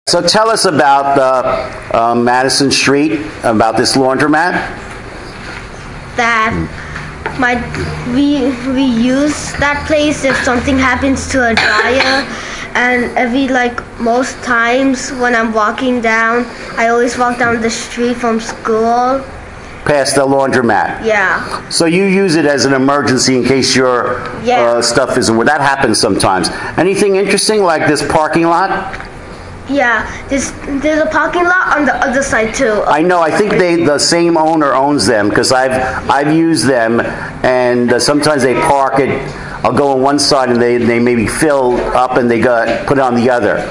So tell us about Madison Street, about this laundromat. That we use that place if something happens to a dryer, and most times when I'm walking down, I always walk down the street from school. Past the laundromat. Yeah. So you use it as an emergency in case your stuff isn't. Well, that happens sometimes. Anything interesting like this parking lot? Yeah, there's a parking lot on the other side too. I know. I think the same owner owns them because I've used them, and sometimes they park it. I'll go on one side and they maybe fill up and they put it on the other.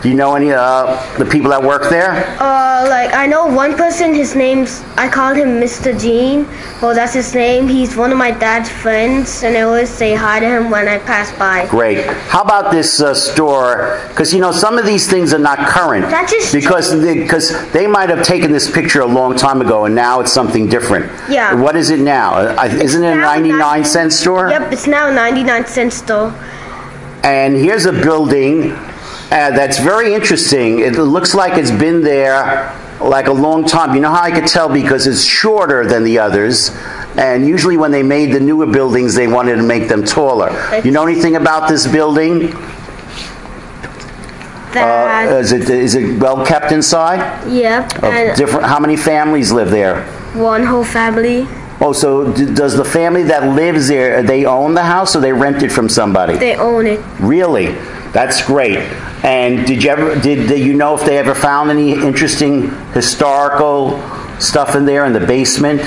Do you know any the people that work there? I know one person. I called him Mr. Jean. Well, that's his name. He's one of my dad's friends, and I always say hi to him when I pass by. Great. How about this store? Because some of these things are not current. That's just because they might have taken this picture a long time ago, and now it's something different. Yeah. What is it now? Isn't it a 99-cent store? Yep, it's now a 99-cent store. And here's a building. That's very interesting. It looks like it's been there like a long time. You know how I could tell? Because it's shorter than the others. And usually when they made the newer buildings, they wanted to make them taller. You know anything about this building? Is it well kept inside? Yeah. How many families live there? One whole family. Oh, so does the family that lives there, they own the house or they rent it from somebody? They own it. Really? That's great. And did you know if they ever found any interesting historical stuff in there in the basement?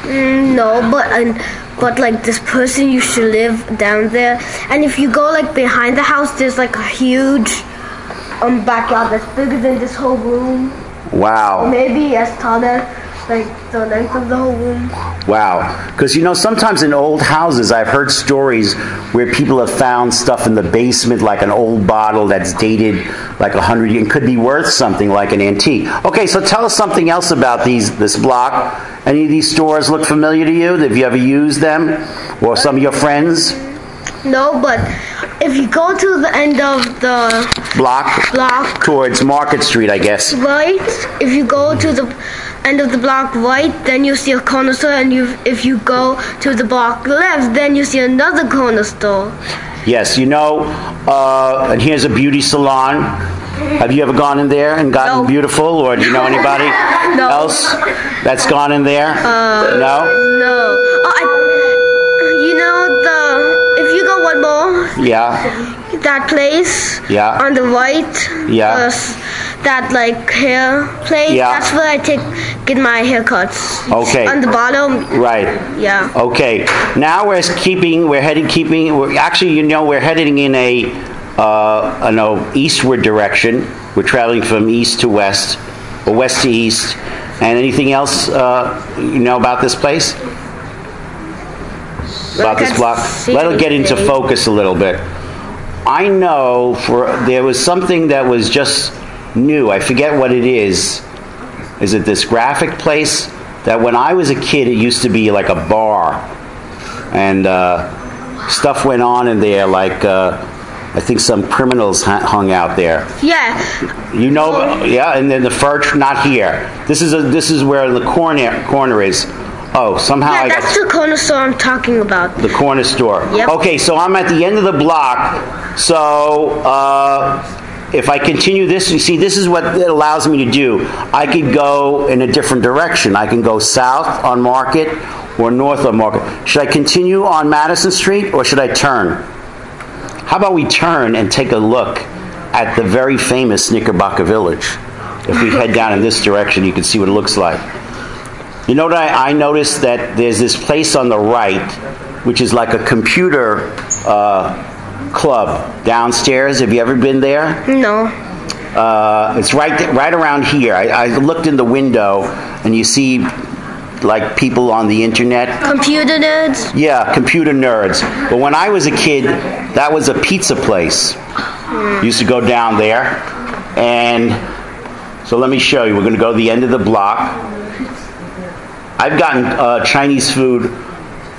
No, but this person used to live down there. And if you go behind the house, there's a huge backyard that's bigger than this whole room. Wow. Or maybe as taller. The length of the whole room. Wow. Because, sometimes in old houses, I've heard stories where people have found stuff in the basement, like an old bottle that's dated like 100 years, and could be worth something like an antique. Okay, so tell us something else about this block. Any of these stores look familiar to you? Have you ever used them? Or some of your friends? No, but if you go to the end of the block towards Market Street, I guess. Right. If you go to the end of the block right, then you see a corner store, and if you go to the block left, then you see another corner store. Yes, and here's a beauty salon. Have you ever gone in there and gotten beautiful, or do you know anybody else that's gone in there? No? No. If you go one more. Yeah. That place. Yeah. On the right. Yeah. That hair place. Yeah. That's where I get my haircuts. Okay. On the bottom. Right. Yeah. Okay. Now we're heading in a eastward direction. We're traveling from east to west, or west to east. And anything else about this place? About this block? Let it get into focus a little bit. I know there was something that was just new. I forget what it is. Is it this graphic place? That when I was a kid, it used to be like a bar. And stuff went on in there, I think some criminals hung out there. Yeah. Yeah, and then the furniture, not here. This is where the corner is. Oh, somehow yeah, that's the corner store I'm talking about. The corner store. Yep. Okay, so I'm at the end of the block. So if I continue this, you see, this is what it allows me to do. I could go in a different direction. I can go south on Market or north on Market. Should I continue on Madison Street or should I turn? How about we turn and take a look at the very famous Knickerbocker Village? If we head down in this direction, you can see what it looks like. You know what I noticed? That there's this place on the right, which is like a computer club downstairs. Have you ever been there? No. It's right around here. I looked in the window, and you see like people on the internet. Computer nerds? Yeah, computer nerds. But when I was a kid, that was a pizza place. Used to go down there. And so let me show you. We're going to go to the end of the block. I've gotten Chinese food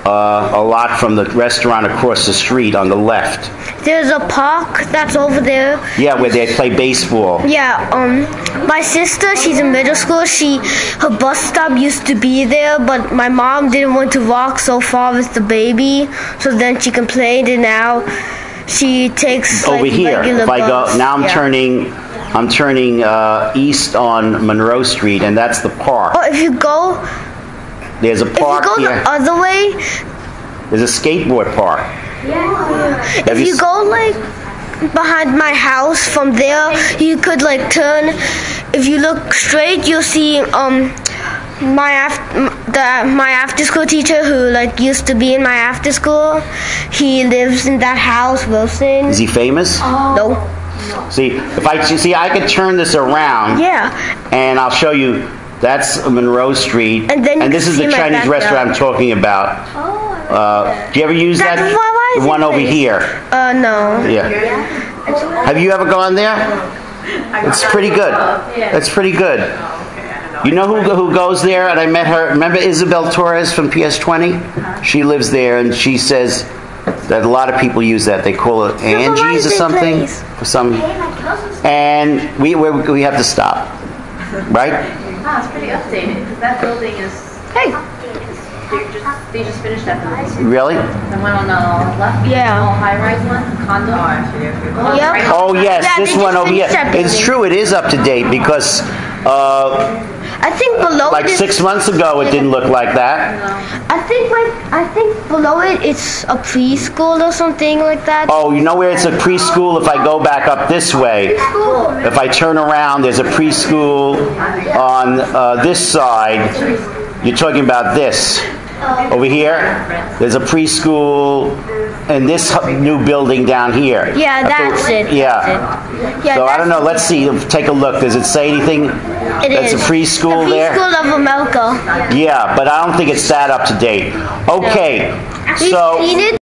a lot from the restaurant across the street on the left. There's a park that's over there. Yeah, where they play baseball. Yeah, my sister, she's in middle school. Her bus stop used to be there, but my mom didn't want to walk so far with the baby, so then she complained, and now she takes Over here. regular If I go bus. now, I'm turning east on Monroe Street, and that's the park. Or if you go There's a park the here. other way, There's a skateboard park. if you go like behind my house from there, you could like turn. If you look straight, you'll see my after school teacher who like used to be in my after school. He lives in that house, Wilson. Is he famous? No. See, I could turn this around. Yeah. And I'll show you. That's Monroe Street. And then you this can is see the my Chinese backyard. restaurant I'm talking about. Do you ever use That's that? why The one over here. No. Yeah. Have you ever gone there? It's pretty good. It's pretty good. You know who goes there? And I met her. Remember Isabel Torres from PS20? She lives there, and she says that a lot of people use that. They call it Angie's or something. For some. And we have to stop. Right? Wow, it's pretty updated because that building is. Hey. They just finished that building. Really? The one on the left. Yeah. All high-rise one, condo. Yep. Oh yes, Yeah, this they one just over here. finished that It's building. true. It is up to date because I think below like it is, 6 months ago it didn't look like that. I think below it it's a preschool or something like that. Oh, you know where it's a preschool? If I go back up this way, if I turn around, there's a preschool on this side. You're talking about this. Over here, there's a preschool in this new building down here. Yeah, that's it. Yeah. Yeah, So I don't know. Let's see. Take a look. Does it say anything? That's a preschool there? The preschool of America. Yeah, but I don't think it's that up to date. Okay. We've So seen it.